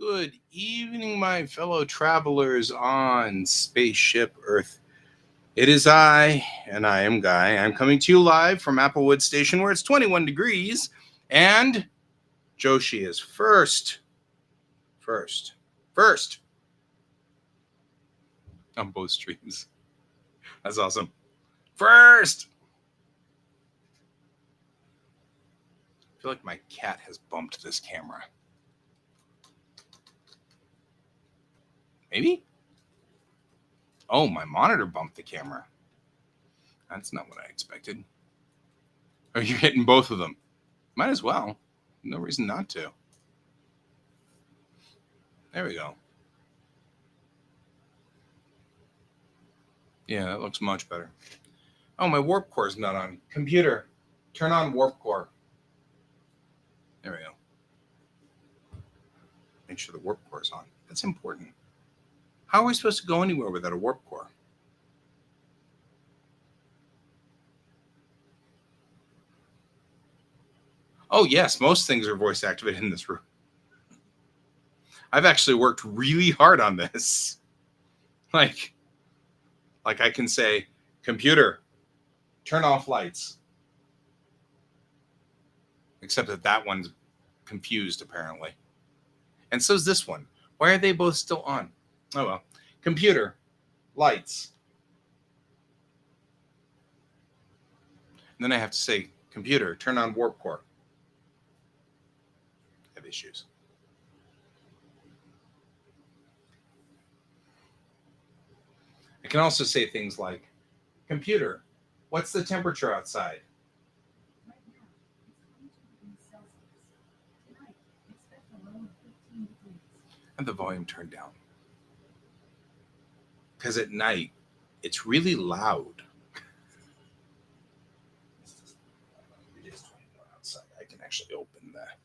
Good evening, my fellow travelers on spaceship Earth. It is I, and I am Guy. I'm coming to you live from Applewood Station, where it's 21 degrees, and Joshi is first on both streams. That's awesome. First. I feel like my cat has bumped this camera. Maybe? Oh, my monitor bumped the camera. That's not what I expected. Oh, you're hitting both of them. Might as well. No reason not to. There we go. Yeah, that looks much better. Oh, my warp core is not on. Computer, turn on warp core. There we go. Make sure the warp core is on. That's important. How are we supposed to go anywhere without a warp core? Oh, yes, most things are voice activated in this room. I've actually worked really hard on this. Like I can say, computer, turn off lights. Except that one's confused, apparently. And so's this one. Why are they both still on? Oh, well. Computer, lights. And then I have to say, computer, turn on warp core. I have issues. I can also say things like, computer, what's the temperature outside? And the volume turned down. Because at night, it's really loud. It is 21 outside. I can actually open that.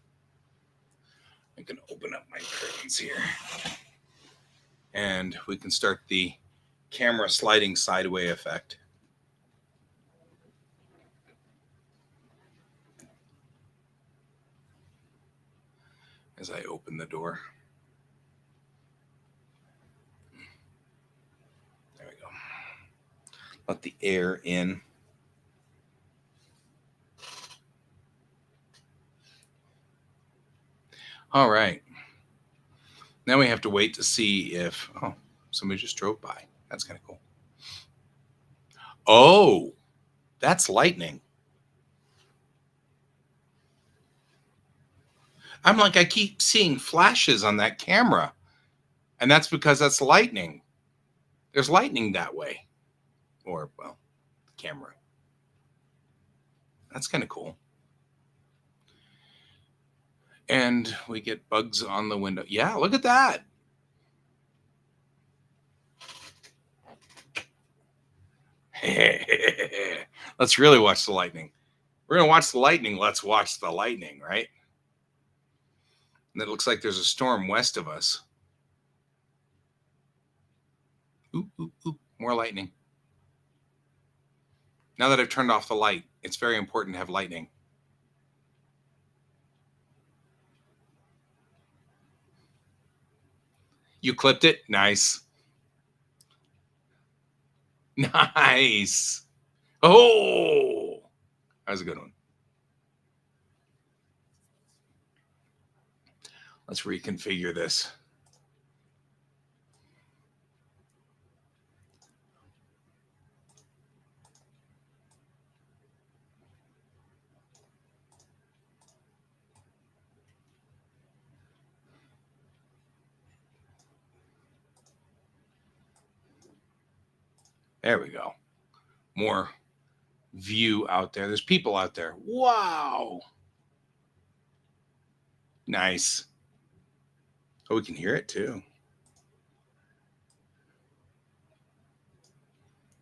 I can open up my curtains here. And we can start the camera sliding sideways effect. As I open the door. There we go. Let the air in. All right. Now we have to wait to see if, somebody just drove by. That's kind of cool. Oh, that's lightning. I'm like, I keep seeing flashes on that camera. And that's because that's lightning. There's lightning that way. Or, well, the camera. That's kind of cool. And we get bugs on the window. Yeah, look at that. Let's really watch the lightning. We're going to watch the lightning. Let's watch the lightning, right? And it looks like there's a storm west of us. Oop, oop, oop. More lightning. Now that I've turned off the light, it's very important to have lightning. You clipped it? Nice. Nice. Oh, that was a good one. Let's reconfigure this. There we go. More view out there. There's people out there. Wow. Nice. Oh, we can hear it too.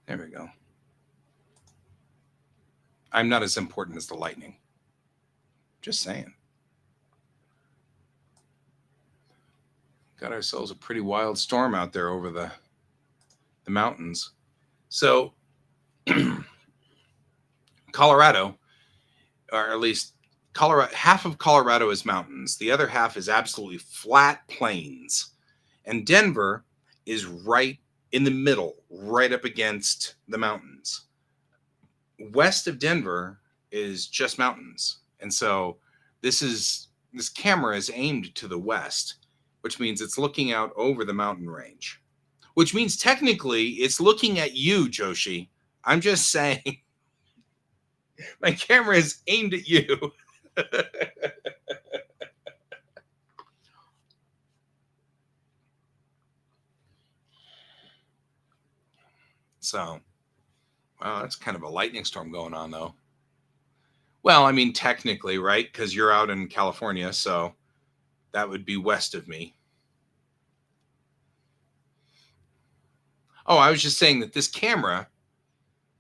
There we go. I'm not as important as the lightning. Just saying. Got ourselves a pretty wild storm out there over the mountains. So Colorado, or at least Colorado, half of Colorado is mountains. The other half is absolutely flat plains. And Denver is right in the middle, right up against the mountains. West of Denver is just mountains. And so this camera is aimed to the west, which means it's looking out over the mountain range. Which means technically it's looking at you, Joshi. I'm just saying my camera is aimed at you. So, wow, that's kind of a lightning storm going on, though. Well, I mean, technically, right? Because you're out in California, so that would be west of me. Oh, I was just saying that this camera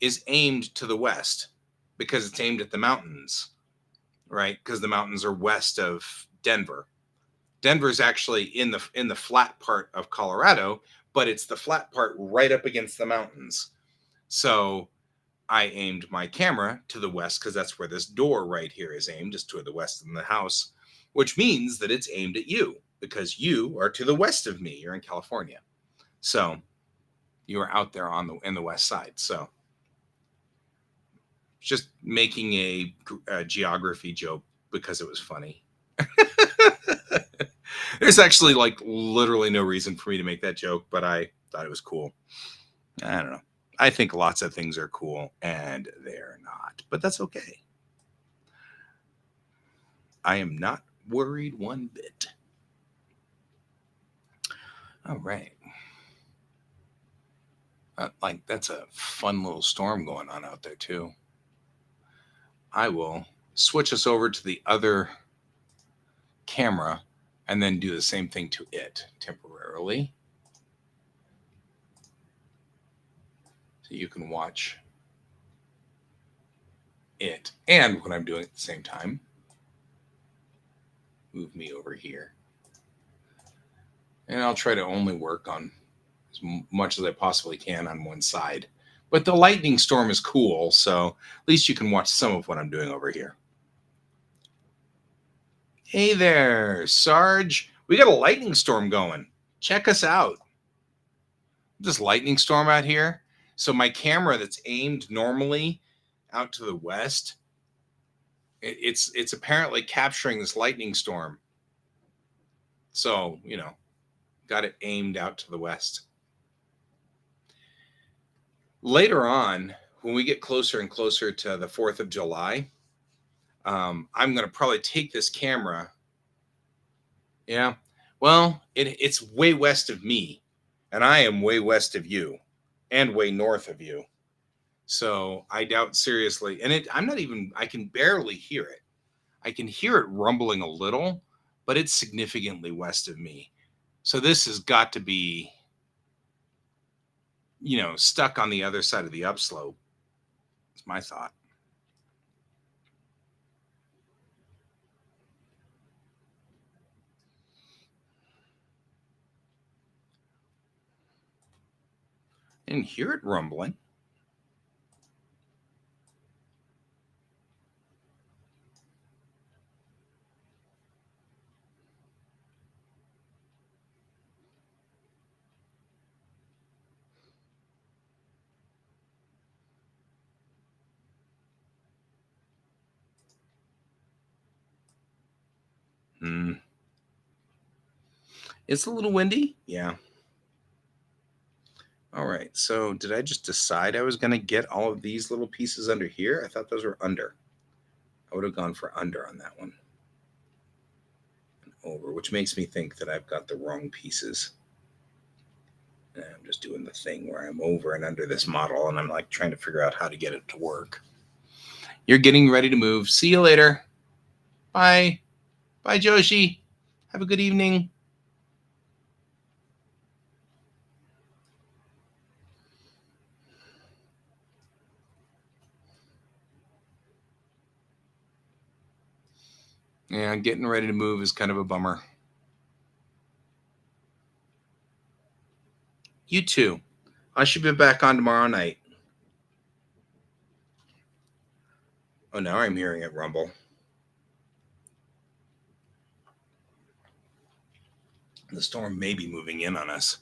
is aimed to the west because it's aimed at the mountains, right? Because the mountains are west of Denver. Denver's actually in the flat part of Colorado, but it's the flat part right up against the mountains. So I aimed my camera to the west because that's where this door right here is aimed, is toward the west of the house, which means that it's aimed at you because you are to the west of me. You're in California. So you are out there in the west side. So just making a geography joke because it was funny. There's actually like literally no reason for me to make that joke, but I thought it was cool. I don't know. I think lots of things are cool and they're not, but that's okay. I am not worried one bit. All right. Like that's a fun little storm going on out there too. I will switch us over to the other camera and then do the same thing to it temporarily. So you can watch it and what I'm doing at the same time. Move me over here. And I'll try to only work on as much as I possibly can on one side. But the lightning storm is cool, so at least you can watch some of what I'm doing over here. Hey there, Sarge. We got a lightning storm going. Check us out. This lightning storm out here. So my camera that's aimed normally out to the west, it's apparently capturing this lightning storm. So, got it aimed out to the west. Later on, when we get closer and closer to the 4th of July, I'm going to probably take this camera. Yeah. Well, it's way west of me, and I am way west of you and way north of you. So I doubt seriously. And I can barely hear it. I can hear it rumbling a little, but it's significantly west of me. So this has got to be, stuck on the other side of the upslope. It's my thought. I didn't hear it rumbling. It's a little windy. Yeah. All right. So did I just decide I was going to get all of these little pieces under here? I thought those were under. I would have gone for under on that one. And over, which makes me think that I've got the wrong pieces. And I'm just doing the thing where I'm over and under this model, and I'm like trying to figure out how to get it to work. You're getting ready to move. See you later. Bye. Bye, Joshi. Have a good evening. Yeah, getting ready to move is kind of a bummer. You too. I should be back on tomorrow night. Oh, now I'm hearing it rumble. The storm may be moving in on us.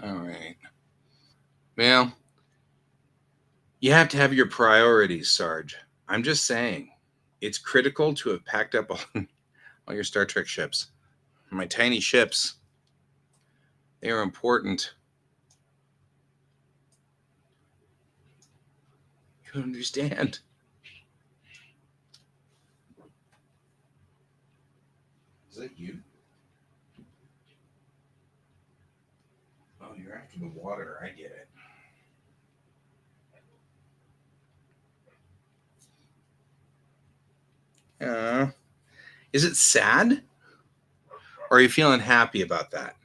All right. Well, you have to have your priorities, Sarge. I'm just saying, it's critical to have packed up all your Star Trek ships. My tiny ships, they are important. You understand? Is that you? Oh, you're after the water. I get it. Is it sad? Or are you feeling happy about that?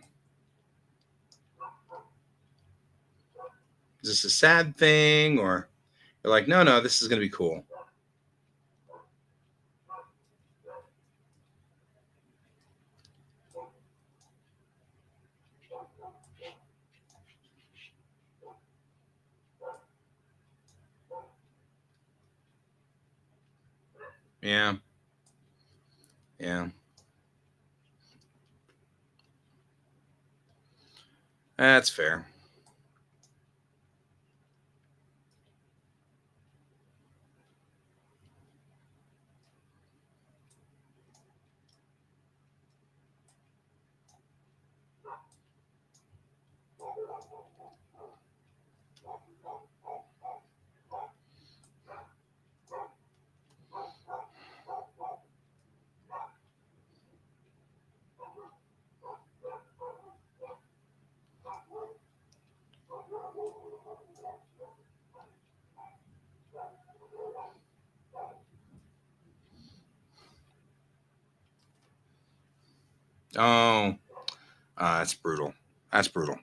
Is this a sad thing? Or you're like, no, this is going to be cool? Yeah. Yeah. That's fair. Oh, that's brutal. That's brutal.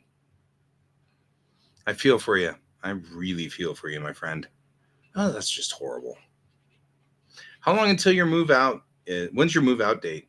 I feel for you. I really feel for you, my friend. Oh, that's just horrible. How long until your move out? When's your move out date?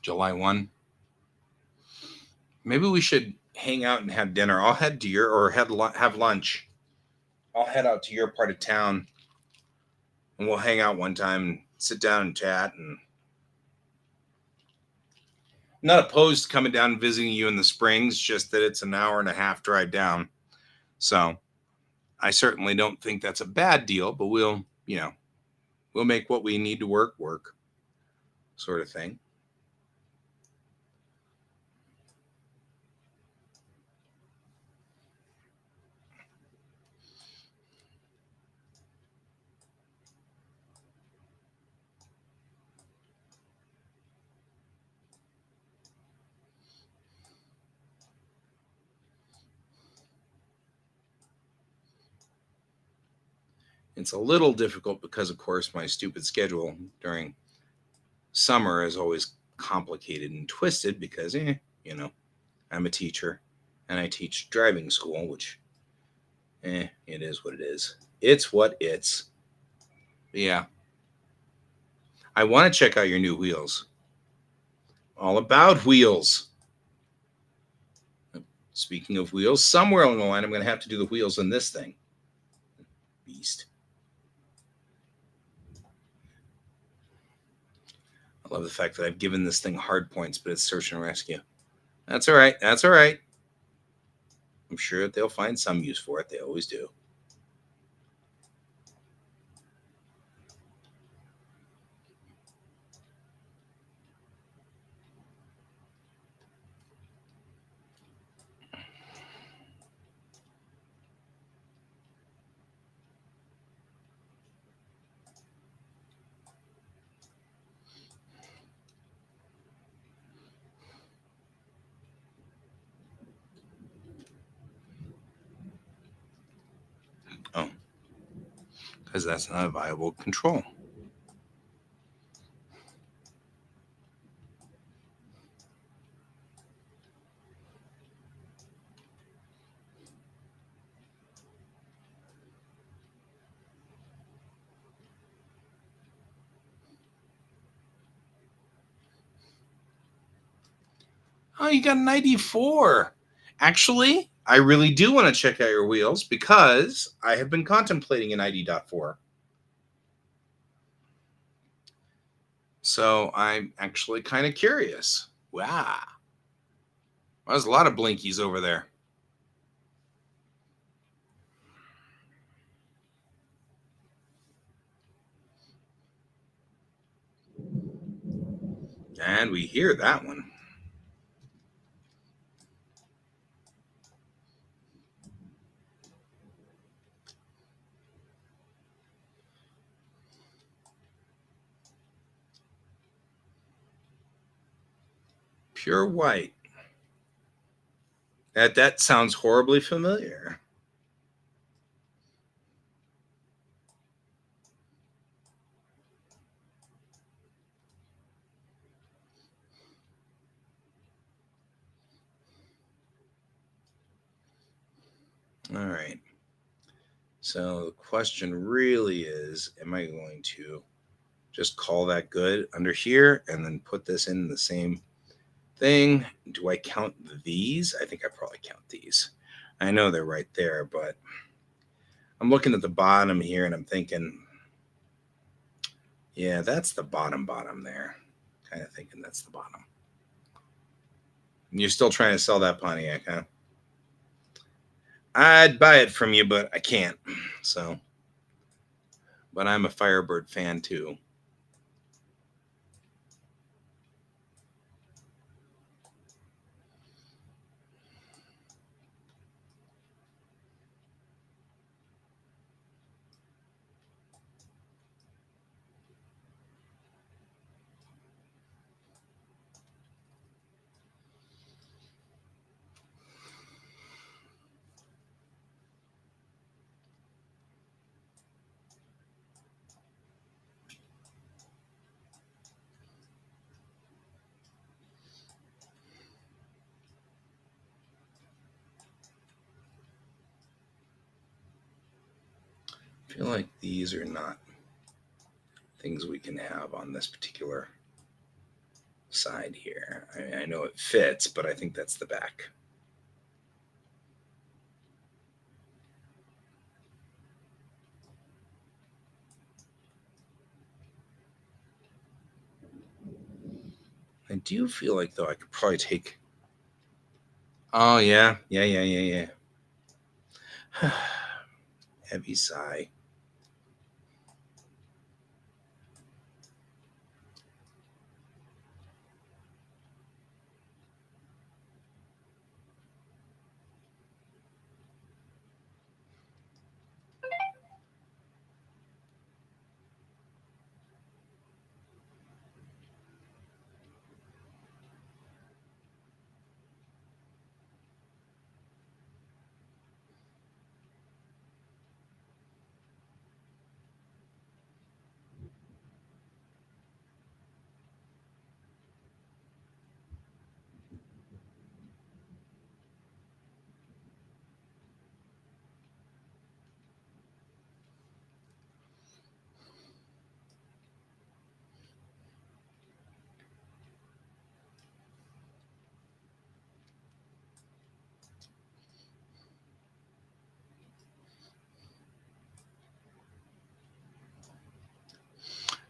July 1? Maybe we should hang out and have dinner. I'll head to your, or have lunch. I'll head out to your part of town and we'll hang out one time and sit down and chat. And I'm not opposed to coming down and visiting you in the springs, just that it's an hour and a half drive down. So I certainly don't think that's a bad deal, but we'll make what we need to work, sort of thing. It's a little difficult because, of course, my stupid schedule during summer is always complicated and twisted because, you know, I'm a teacher and I teach driving school, which, it is what it is. It's what it's. But yeah, I want to check out your new wheels. All about wheels. Speaking of wheels, somewhere along the line, I'm going to have to do the wheels on this thing. Beast. I love the fact that I've given this thing hard points, but it's search and rescue. That's all right. That's all right. I'm sure that they'll find some use for it. They always do. Oh, because that's not a viable control. Oh, you got an ID4. Actually, I really do want to check out your wheels because I have been contemplating an ID.4. So I'm actually kind of curious. Wow. There's a lot of blinkies over there. And we hear that one. Pure white. That sounds horribly familiar. All right. So the question really is, am I going to just call that good under here and then put this in the same thing? Do I count these? I think I probably count these. I know they're right there, but I'm looking at the bottom here and I'm thinking, yeah, that's the bottom there. Kind of thinking that's the bottom. And you're still trying to sell that Pontiac, huh? I'd buy it from you, but I can't. So, but I'm a Firebird fan too. I feel like these are not things we can have on this particular side here. I know it fits, but I think that's the back. I do feel like though I could probably take. Oh yeah. Heavy sigh.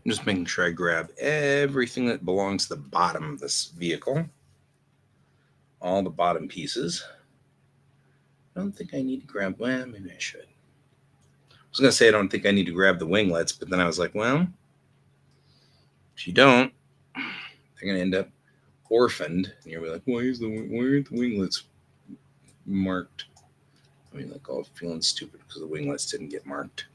I'm just making sure I grab everything that belongs to the bottom of this vehicle. All the bottom pieces. I don't think I need to grab, well, maybe I should. I was going to say I don't think I need to grab the winglets, but then I was like, well, if you don't, they're going to end up orphaned. And you'll be like, why aren't the winglets marked? I mean, like, all feeling stupid because the winglets didn't get marked.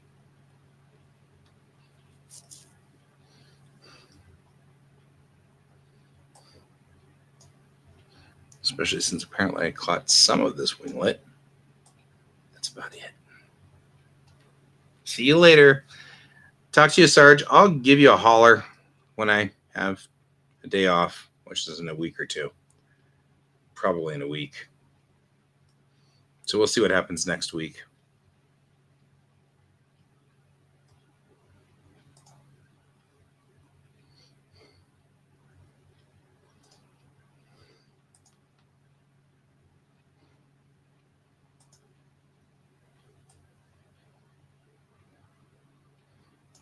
Especially since apparently I caught some of this winglet. That's about it. See you later. Talk to you, Sarge. I'll give you a holler when I have a day off, which is in a week or two. Probably in a week. So we'll see what happens next week.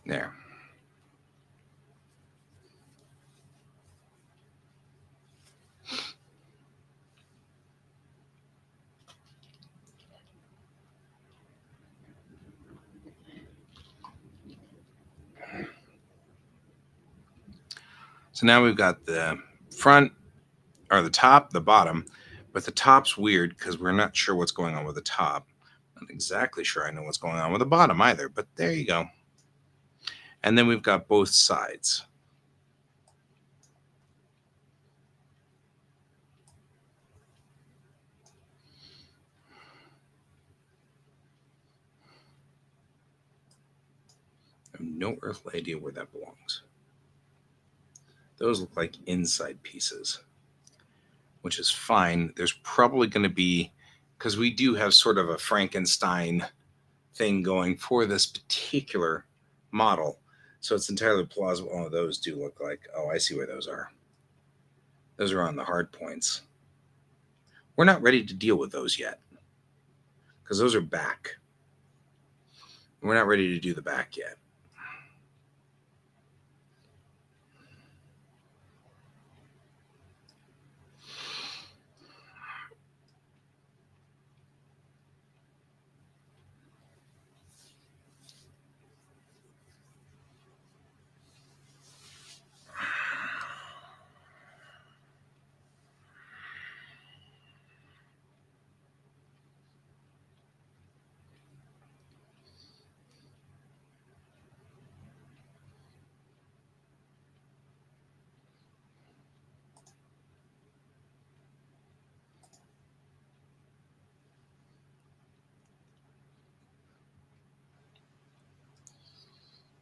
There. So now we've got the front, or the top, the bottom, but the top's weird because we're not sure what's going on with the top. Not exactly sure I know what's going on with the bottom either, but there you go. And then we've got both sides. I have no earthly idea where that belongs. Those look like inside pieces, which is fine. There's probably going to be, because we do have sort of a Frankenstein thing going for this particular model. So it's entirely plausible. Oh, those do look like, oh, I see where those are. Those are on the hard points. We're not ready to deal with those yet because those are back. We're not ready to do the back yet.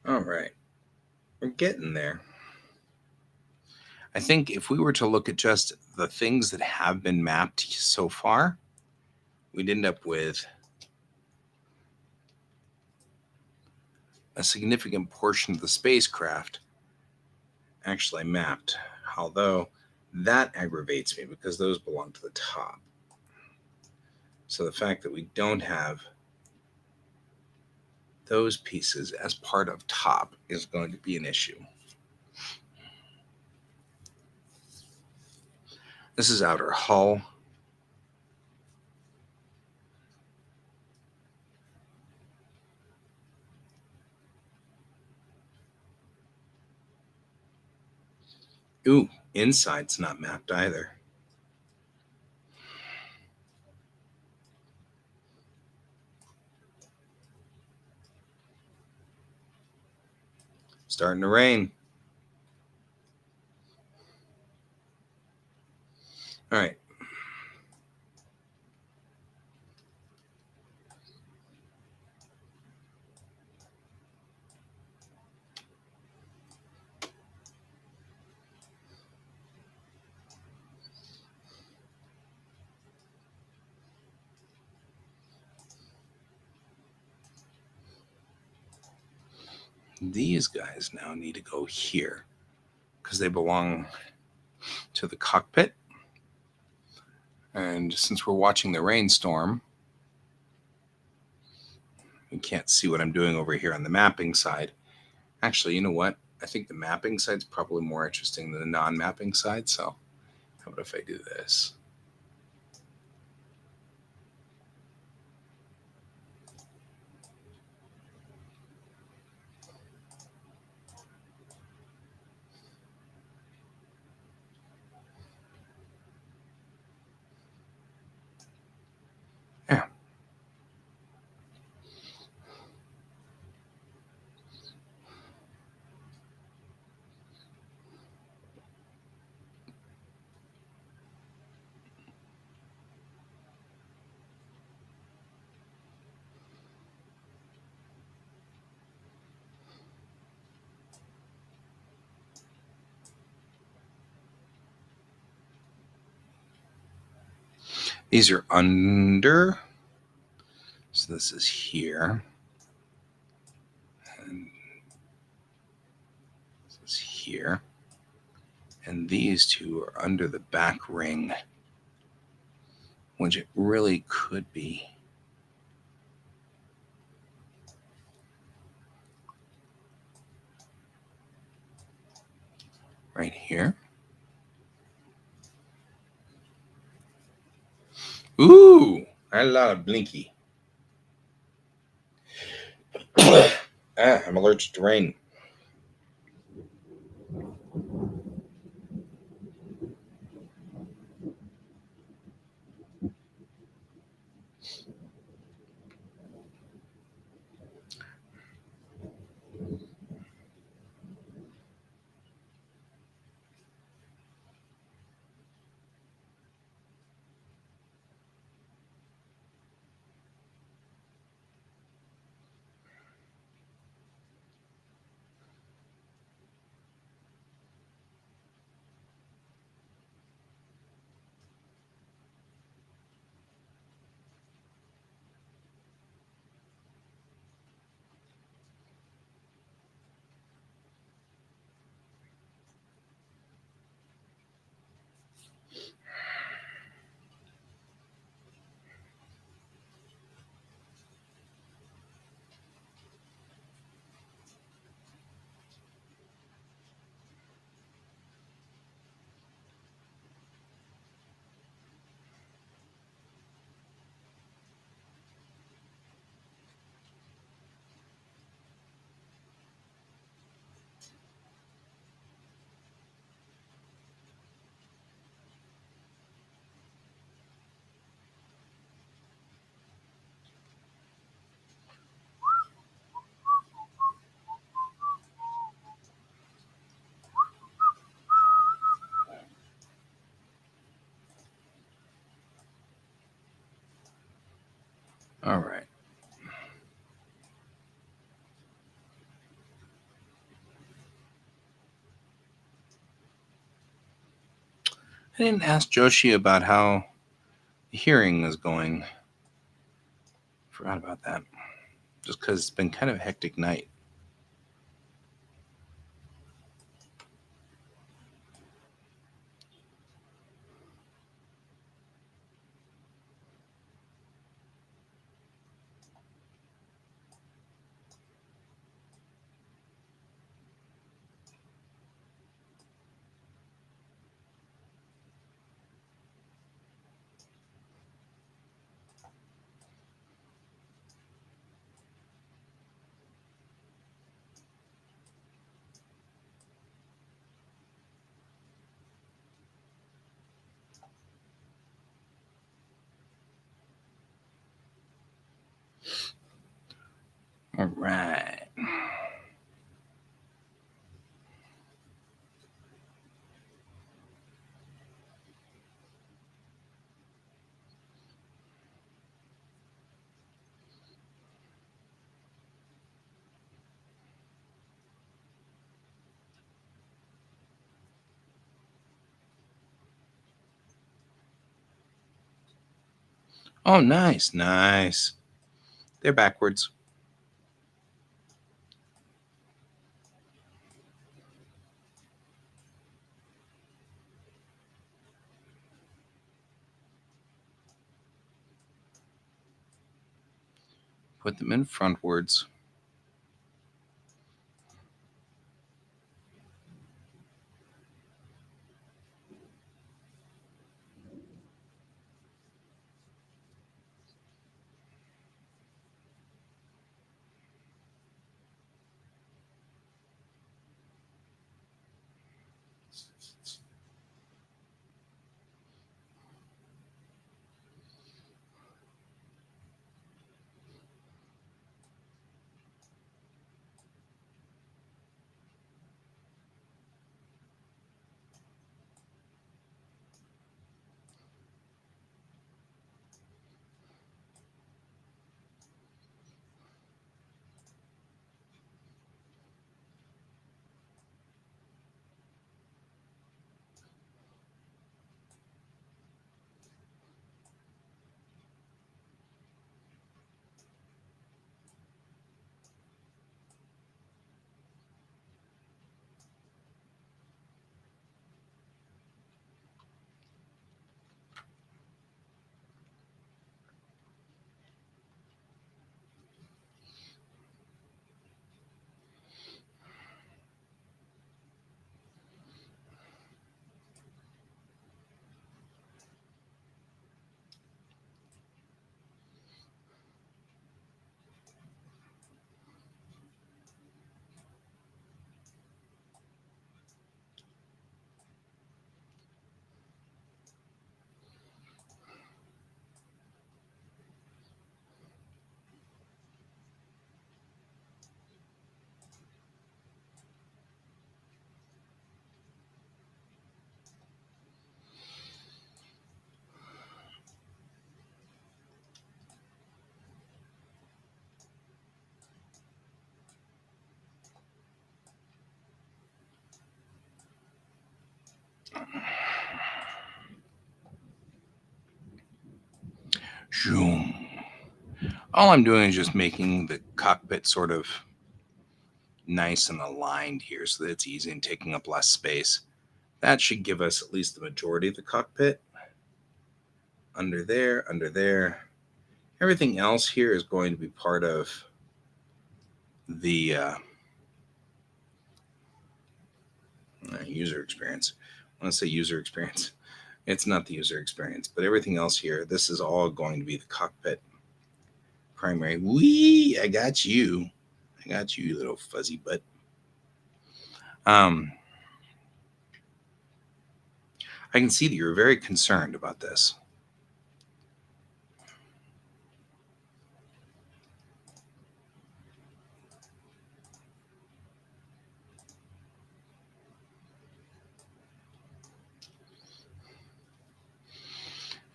All right. We're getting there. I think if we were to look at just the things that have been mapped so far, we'd end up with a significant portion of the spacecraft actually mapped, although that aggravates me because those belong to the top. So the fact that we don't have those pieces as part of top is going to be an issue. This is outer hull. Ooh, inside's not mapped either. Starting to rain. All right. These guys now need to go here because they belong to the cockpit. And since we're watching the rainstorm, we can't see what I'm doing over here on the mapping side. Actually, you know what? I think the mapping side's probably more interesting than the non-mapping side. So how about if I do this? Yeah. These are under. So this is here. And this is here. And these two are under the back ring, which it really could be. Right here. Ooh, I had a lot of blinky. I'm allergic to rain. All right. I didn't ask Joshi about how the hearing is going. Forgot about that. Just because it's been kind of a hectic night. All right. Oh, nice, nice. They're backwards. Put them in frontwards. Zoom. All I'm doing is just making the cockpit sort of nice and aligned here so that it's easy and taking up less space. That should give us at least the majority of the cockpit. Under there. Everything else here is going to be part of the user experience. I want to say user experience. It's not the user experience, but everything else here, this is all going to be the cockpit primary. Wee, I got you, you little fuzzy butt. I can see that you're very concerned about this.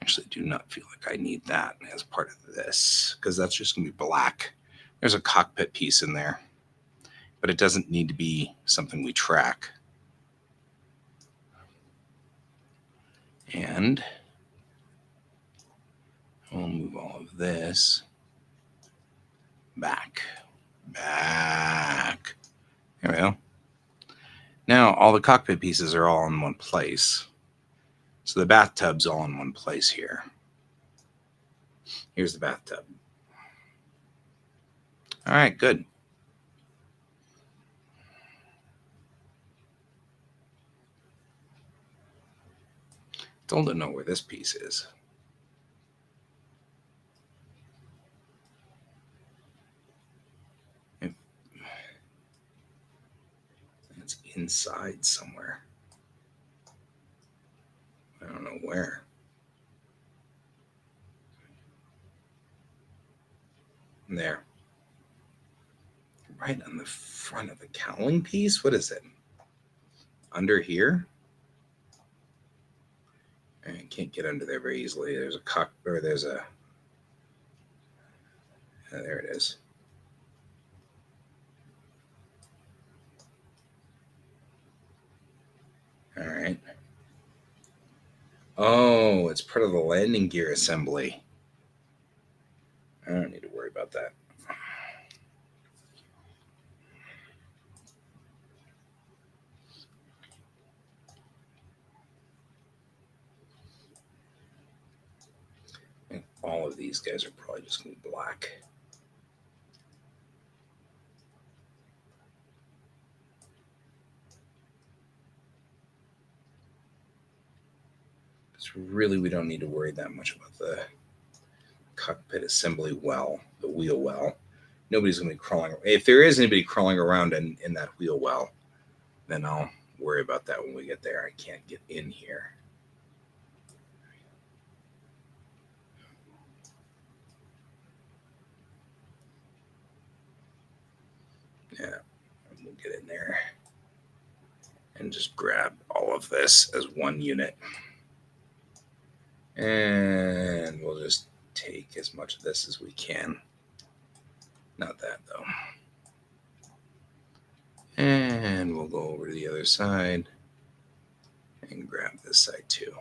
Actually, do not feel like I need that as part of this because that's just going to be black. There's a cockpit piece in there, but it doesn't need to be something we track. And we'll move all of this back. There we go. Now all the cockpit pieces are all in one place. So the bathtub's all in one place here. Here's the bathtub. All right, good. Still don't know where this piece is. It's inside somewhere. I don't know where. There. Right on the front of the cowling piece? What is it? Under here? I can't get under there very easily. There's a there it is. All right. Oh, it's part of the landing gear assembly. I don't need to worry about that. And all of these guys are probably just going to be black. So really, we don't need to worry that much about the cockpit assembly well, the wheel well. Nobody's going to be crawling. If there is anybody crawling around in that wheel well, then I'll worry about that when we get there. I can't get in here. Yeah, we'll get in there and just grab all of this as one unit. And we'll just take as much of this as we can. Not that, though. And we'll go over to the other side and grab this side too.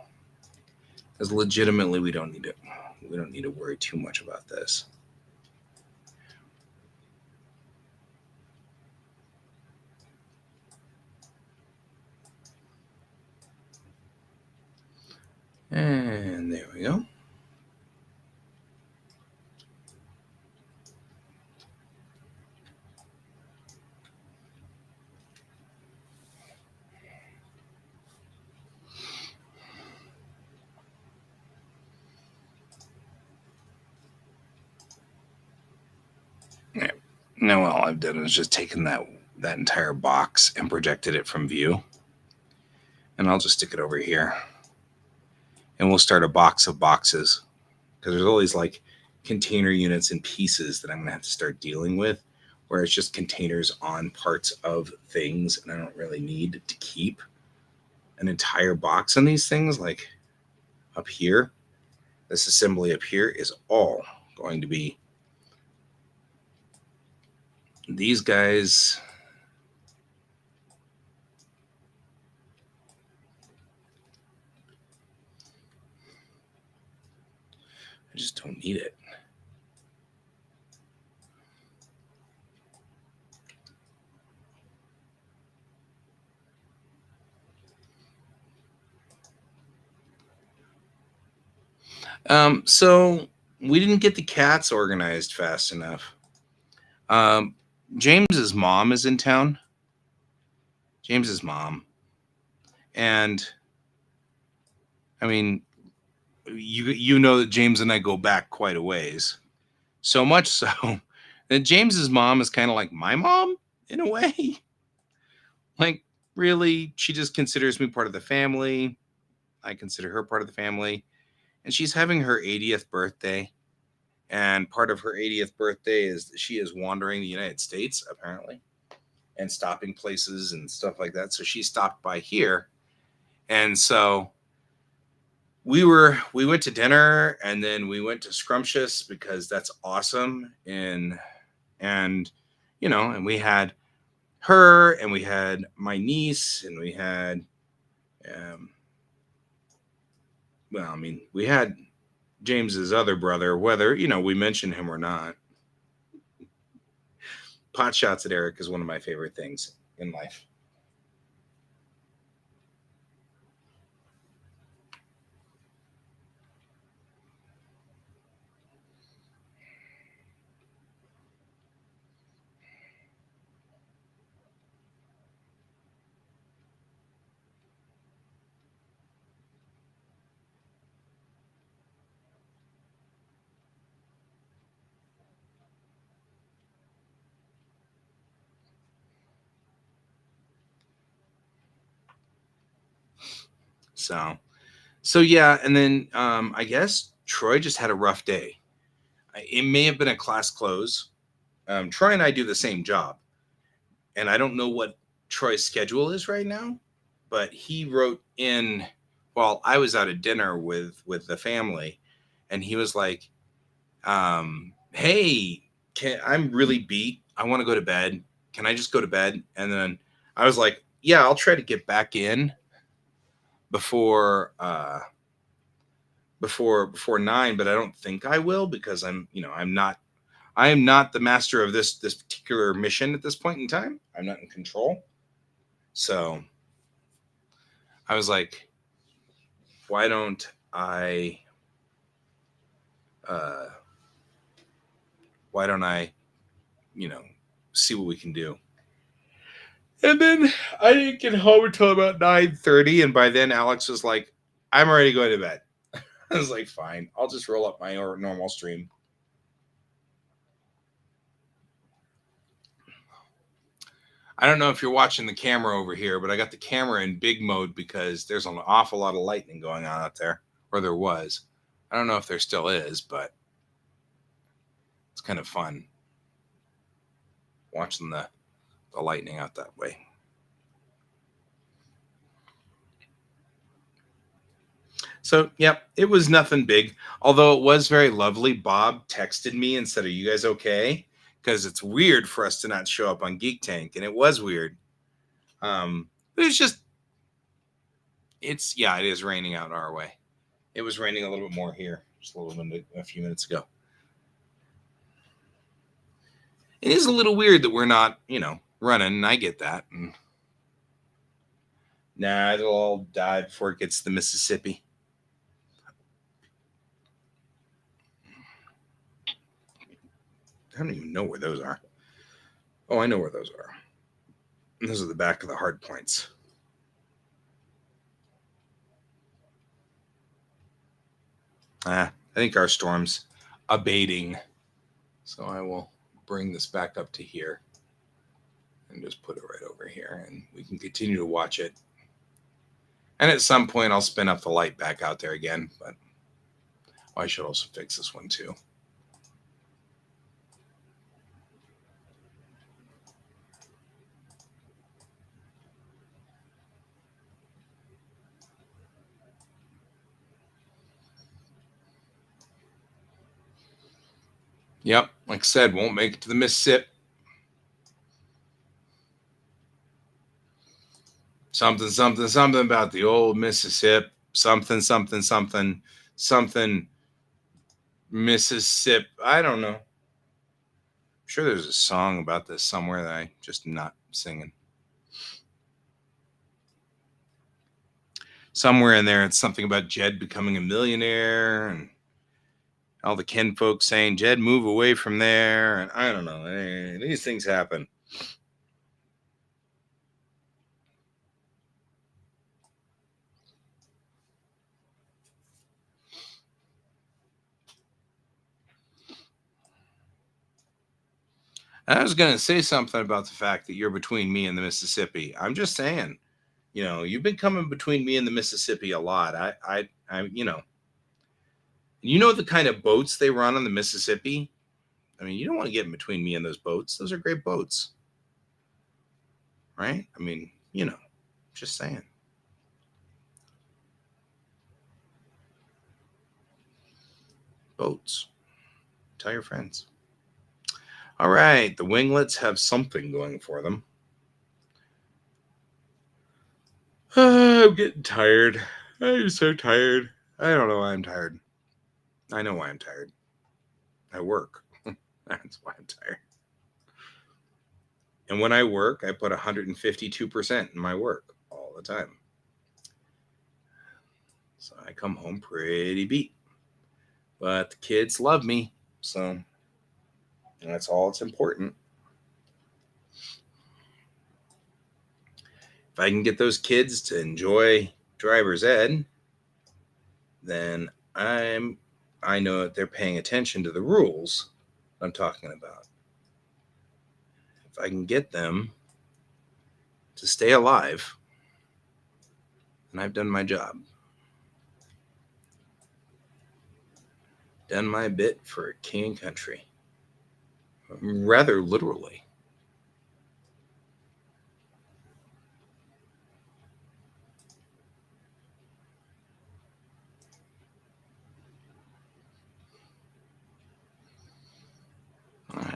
Because legitimately, we don't need to worry too much about this. And there we go. Yeah. Now all I've done is just taken that entire box and projected it from view. And I'll just stick it over here. And we'll start a box of boxes. Because there's always like container units and pieces that I'm going to have to start dealing with, where it's just containers on parts of things, and I don't really need to keep an entire box on these things. Like up here, this assembly up here is all going to be these guys. I just don't need it. So we didn't get the cats organized fast enough. James's mom is in town. James's mom. And I mean, you know that James and I go back quite a ways. So much so that James's mom is kind of like my mom in a way. Like, really, she just considers me part of the family. I consider her part of the family. And she's having her 80th birthday. And part of her 80th birthday is that she is wandering the United States, apparently, and stopping places and stuff like that. So she stopped by here. And so we went to dinner, and then we went to Scrumptious because that's awesome. And and we had her, and we had my niece, and we had we had James's other brother, whether we mention him or not. Pot shots at Eric is one of my favorite things in life. So yeah, and then I guess Troy just had a rough day. It may have been a class close. Troy and I do the same job, and I don't know what Troy's schedule is right now, but he wrote in while I was out at dinner with the family, and he was like, "Hey, I'm really beat. I want to go to bed. Can I just go to bed?" And then I was like, "Yeah, I'll try to get back in before." Before 9, but I don't think I will because I am not the master of this particular mission at this point in time. I'm not in control. So I was like, why don't I uh why don't I, you know, see what we can do. And then I didn't get home until about 9:30, and by then Alex was like, I'm already going to bed. I was like, fine, I'll just roll up my normal stream. I don't know if you're watching the camera over here, but I got the camera in big mode because there's an awful lot of lightning going on out there, or there was. I don't know if there still is, but it's kind of fun watching the lightning out that way. So, yep, it was nothing big, although it was very lovely. Bob texted me and said, "Are you guys okay?" Because it's weird for us to not show up on Geek Tank, and it was weird. But it's just, it is raining out our way. It was raining a little bit more here just a few minutes ago. It is a little weird that we're not, running, and I get that. And nah, it'll all die before it gets to the Mississippi. I don't even know where those are. Oh, I know where those are. Those are the back of the hard points. I think our storm's abating. So I will bring this back up to here and just put it right over here, and we can continue to watch it. And at some point, I'll spin up the light back out there again, but I should also fix this one too. Yep, like I said, won't make it to the Mississippi. Something, something, something about the old Mississippi. Something, something, something, something. Mississippi. I don't know. I'm sure there's a song about this somewhere that I just not singing. Somewhere in there, it's something about Jed becoming a millionaire and all the kin folks saying, Jed, move away from there. And I don't know. These things happen. I was going to say something about the fact that you're between me and the Mississippi. I'm just saying, you've been coming between me and the Mississippi a lot. You know the kind of boats they run on the Mississippi? I mean, you don't want to get in between me and those boats. Those are great boats. Right? I mean, just saying. Boats. Tell your friends. All right. The winglets have something going for them. I'm getting tired. I'm so tired. I don't know why I'm tired. I know why I'm tired. I work. That's why I'm tired. And when I work, I put 152% in my work all the time. So I come home pretty beat. But the kids love me. So that's all that's important. If I can get those kids to enjoy driver's ed, then I know that they're paying attention to the rules I'm talking about. If I can get them to stay alive, then I've done my job. Done my bit for king and country. Rather literally.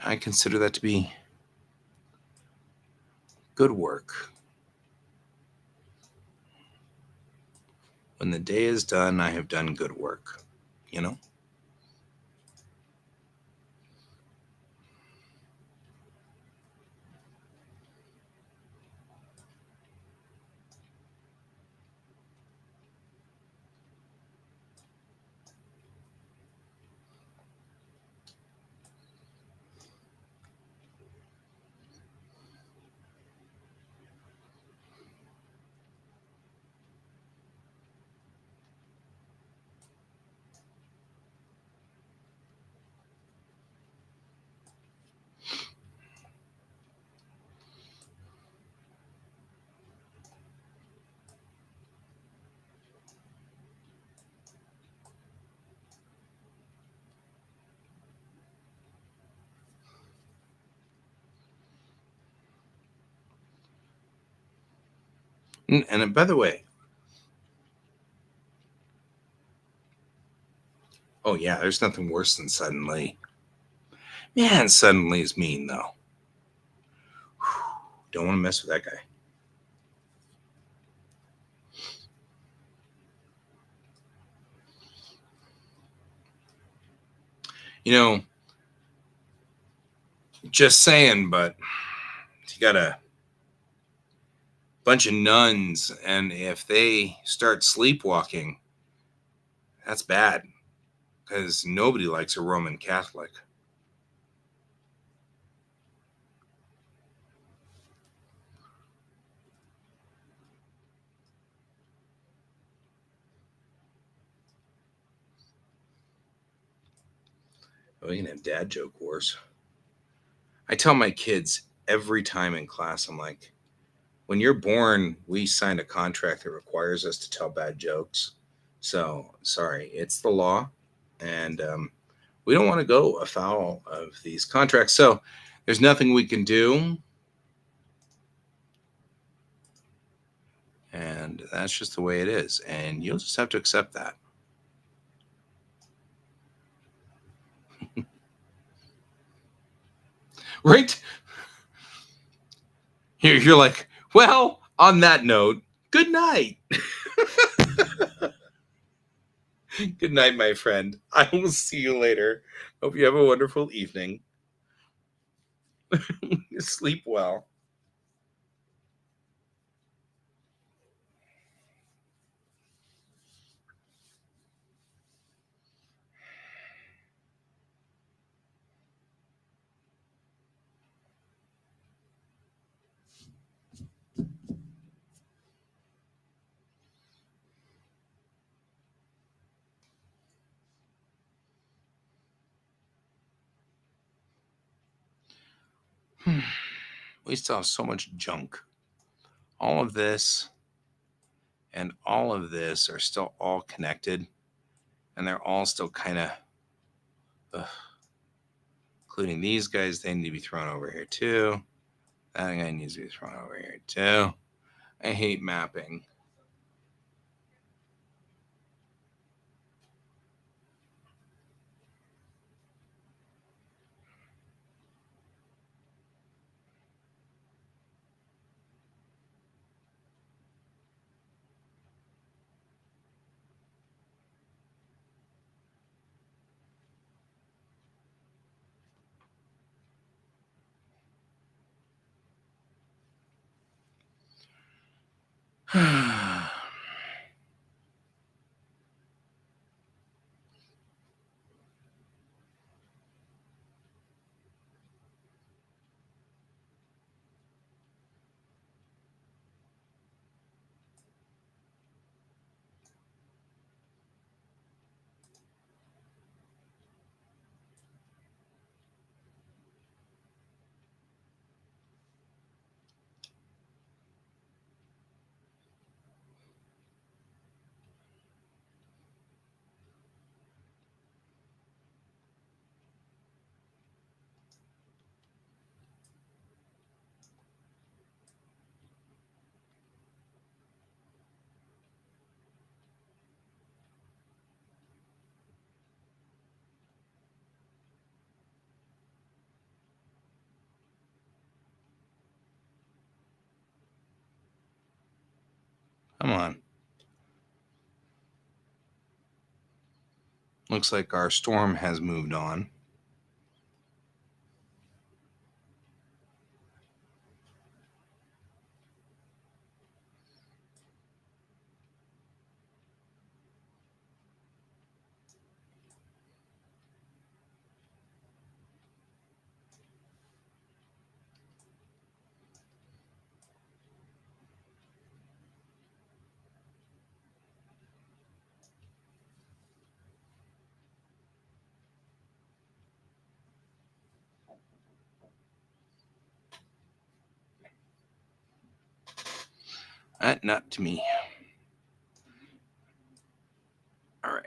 I consider that to be good work. When the day is done, I have done good work, And by the way, oh yeah, there's nothing worse than suddenly. Man, suddenly is mean though. Don't want to mess with that guy. Just saying, but you got a bunch of nuns, and if they start sleepwalking, that's bad because nobody likes a Roman Catholic. Oh, you can have dad joke wars. I tell my kids every time in class, I'm like, when you're born, we signed a contract that requires us to tell bad jokes. So, sorry, it's the law. And we don't want to go afoul of these contracts. So, there's nothing we can do. And that's just the way it is. And you'll just have to accept that. Right? You're like, well, on that note, good night. Good night, my friend. I will see you later. Hope you have a wonderful evening. Sleep well. We still have so much junk. All of this and all of this are still all connected, and they're all still kind of, including these guys. They need to be thrown over here too. That guy needs to be thrown over here too. I hate mapping. Come on. Looks like our storm has moved on. Not to me. All right.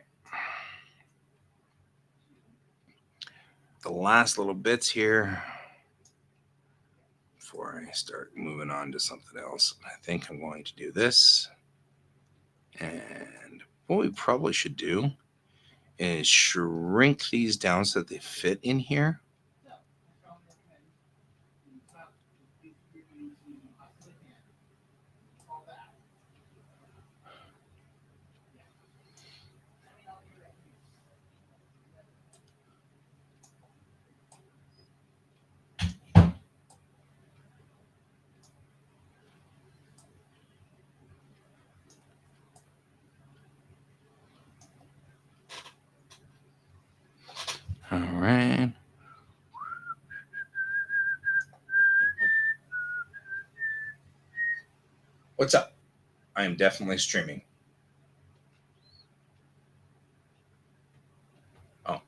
The last little bits here before I start moving on to something else. I think I'm going to do this. And what we probably should do is shrink these down so that they fit in here. All right. What's up? I am definitely streaming. Oh.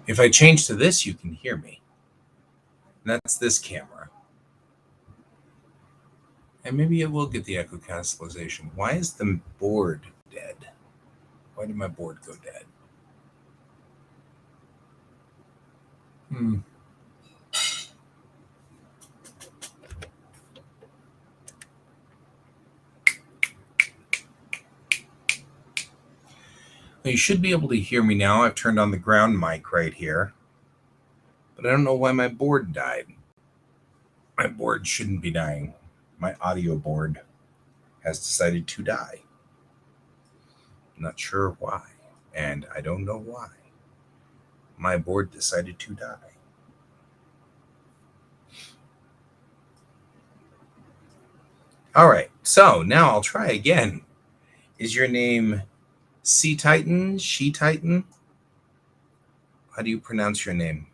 If I change to this, you can hear me. And that's this camera. And maybe it will get the echo cancellation. Why is the board dead? Why did my board go dead? Well, you should be able to hear me now. I've turned on the ground mic right here. But I don't know why my board died. My board shouldn't be dying. My audio board has decided to die. I'm not sure why. And I don't know why. My board decided to die. All right, so now I'll try again. Is your name Sea Titan? She Titan? How do you pronounce your name?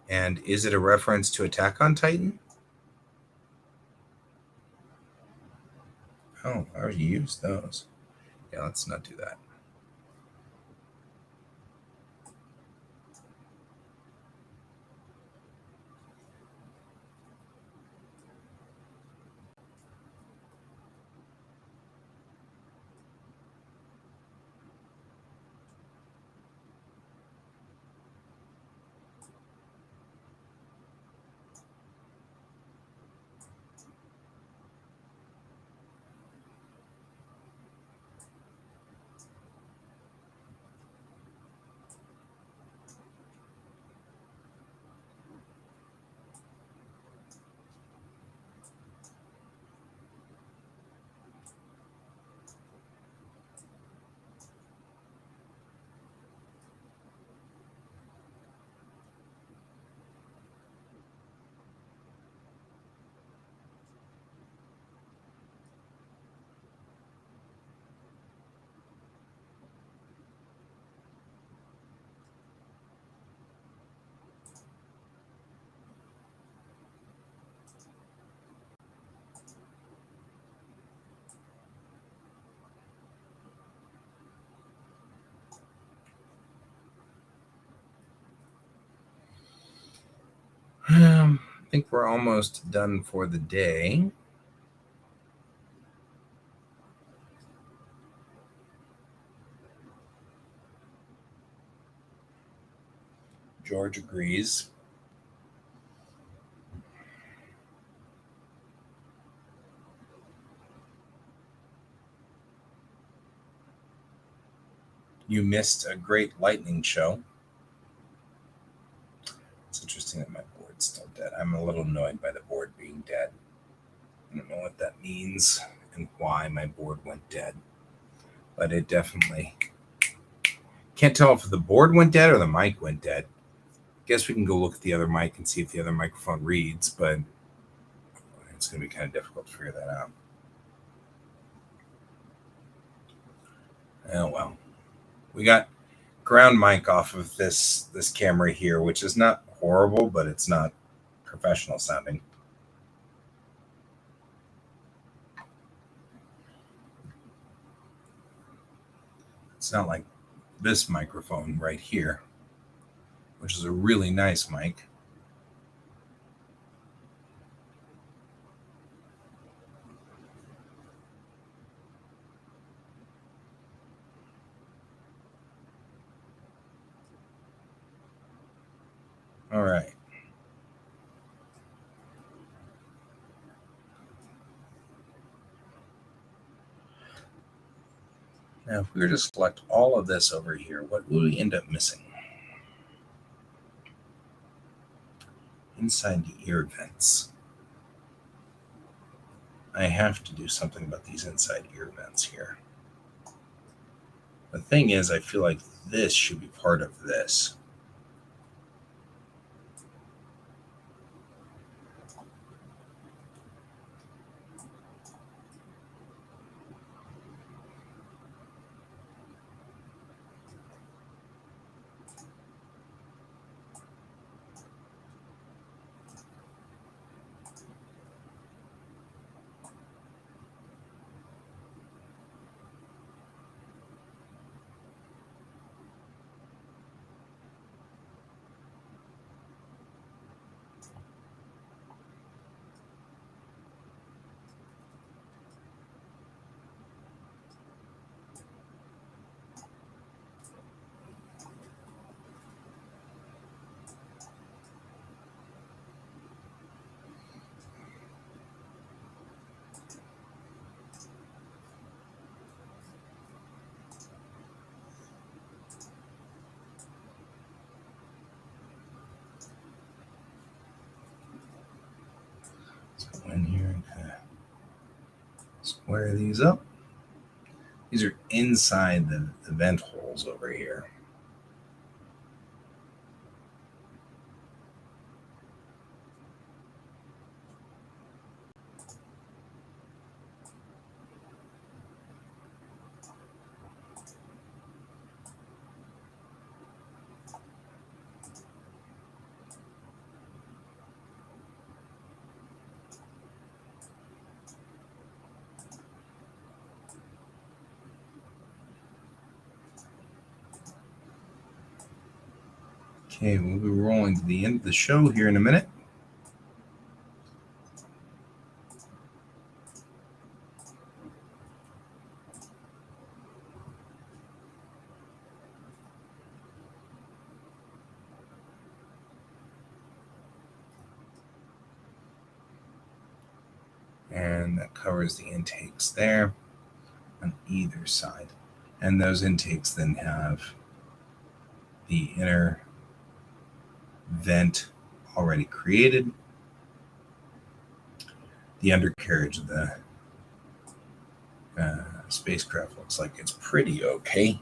And is it a reference to Attack on Titan? Oh, I already used those. Yeah, let's not do that. I think we're almost done for the day. George agrees. You missed a great lightning show. It's interesting that my board's still dead. I'm a little annoyed by the board being dead. I don't know what that means and why my board went dead. But it definitely can't tell if the board went dead or the mic went dead. Guess we can go look at the other mic and see if the other microphone reads, but it's going to be kind of difficult to figure that out. Oh well. We got ground mic off of this camera here, which is not horrible, but it's not professional sounding. It's not like this microphone right here, which is a really nice mic. All right. Now, if we were to select all of this over here, what would we end up missing? Inside the ear vents. I have to do something about these inside ear vents here. The thing is, I feel like this should be part of this. go in here and square these up. These are inside the vent holes over here. Okay, we'll be rolling to the end of the show here in a minute. And that covers the intakes there on either side. And those intakes then have the inner vent already created. The undercarriage of the spacecraft looks like it's pretty okay.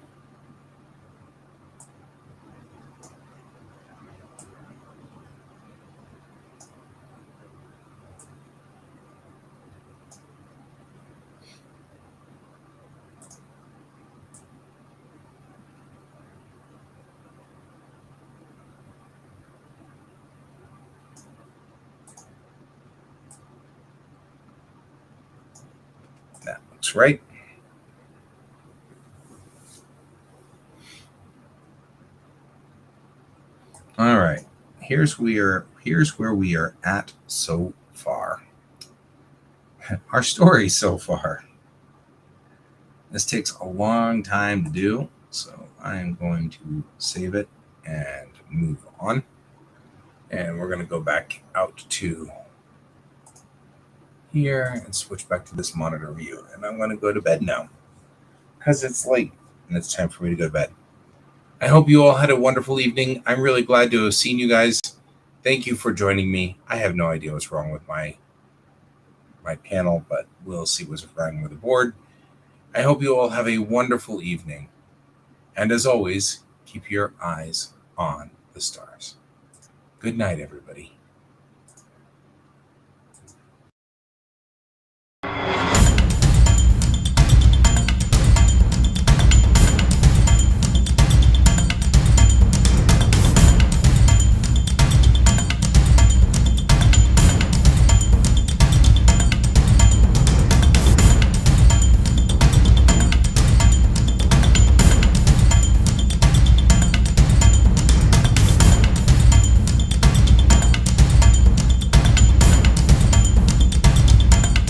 That looks right. All right. Here's where we are at so far. Our story so far. This takes a long time to do, so I am going to save it and move on. And we're going to go back out to here and switch back to this monitor view. And I'm going to go to bed now because it's late and it's time for me to go to bed. I hope you all had a wonderful evening. I'm really glad to have seen you guys. Thank you for joining me. I have no idea what's wrong with my panel, but we'll see what's wrong with the board. I hope you all have a wonderful evening. And as always, keep your eyes on the stars. Good night, everybody.